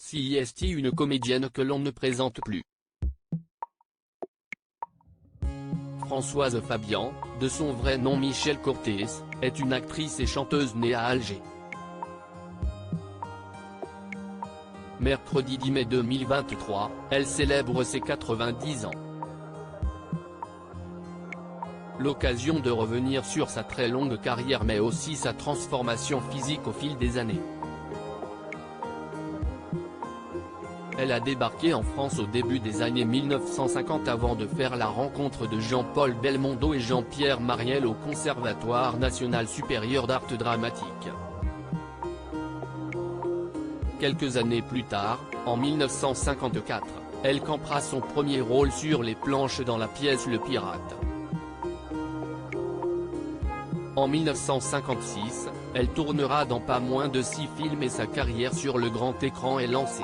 CIST, une comédienne que l'on ne présente plus. Françoise Fabian, de son vrai nom Michèle Cortés, est une actrice et chanteuse née à Alger. Mercredi 10 mai 2023, elle célèbre ses 90 ans. L'occasion de revenir sur sa très longue carrière mais aussi sa transformation physique au fil des années. Elle a débarqué en France au début des années 1950 avant de faire la rencontre de Jean-Paul Belmondo et Jean-Pierre Mariel au Conservatoire national supérieur d'art dramatique. Quelques années plus tard, en 1954, elle campera son premier rôle sur les planches dans la pièce Le Pirate. En 1956, elle tournera dans pas moins de 6 films et sa carrière sur le grand écran est lancée.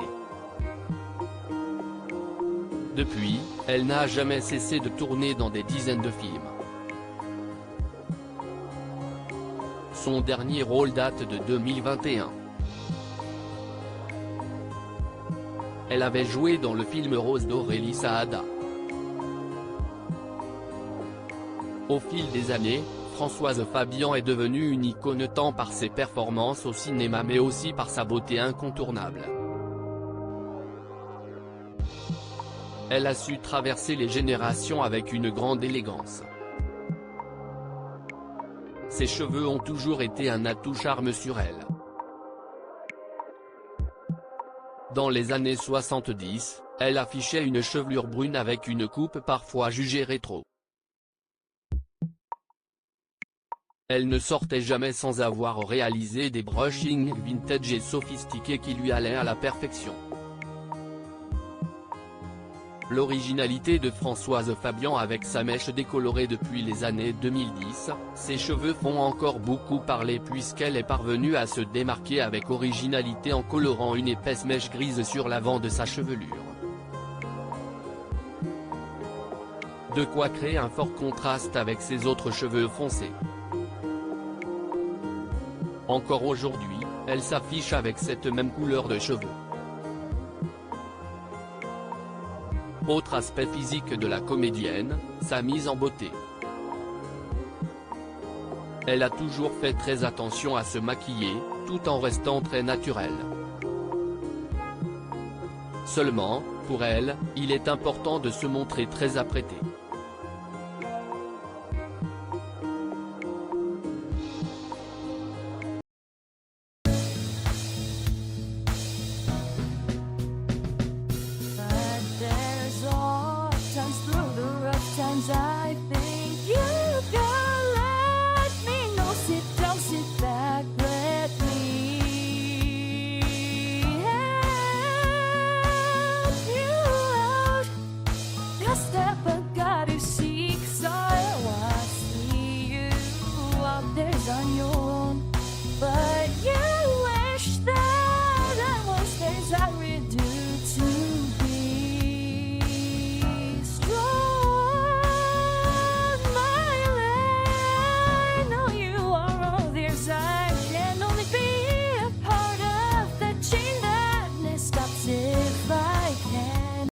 Depuis, elle n'a jamais cessé de tourner dans des dizaines de films. Son dernier rôle date de 2021. Elle avait joué dans le film Rose d'Aurélie Saada. Au fil des années, Françoise Fabian est devenue une icône tant par ses performances au cinéma mais aussi par sa beauté incontournable. Elle a su traverser les générations avec une grande élégance. Ses cheveux ont toujours été un atout charme sur elle. Dans les années 70, elle affichait une chevelure brune avec une coupe parfois jugée rétro. Elle ne sortait jamais sans avoir réalisé des brushings vintage et sophistiqués qui lui allaient à la perfection. L'originalité de Françoise Fabian avec sa mèche décolorée depuis les années 2010, ses cheveux font encore beaucoup parler puisqu'elle est parvenue à se démarquer avec originalité en colorant une épaisse mèche grise sur l'avant de sa chevelure. De quoi créer un fort contraste avec ses autres cheveux foncés. Encore aujourd'hui, elle s'affiche avec cette même couleur de cheveux. Autre aspect physique de la comédienne, sa mise en beauté. Elle a toujours fait très attention à se maquiller, tout en restant très naturelle. Seulement, pour elle, il est important de se montrer très apprêtée.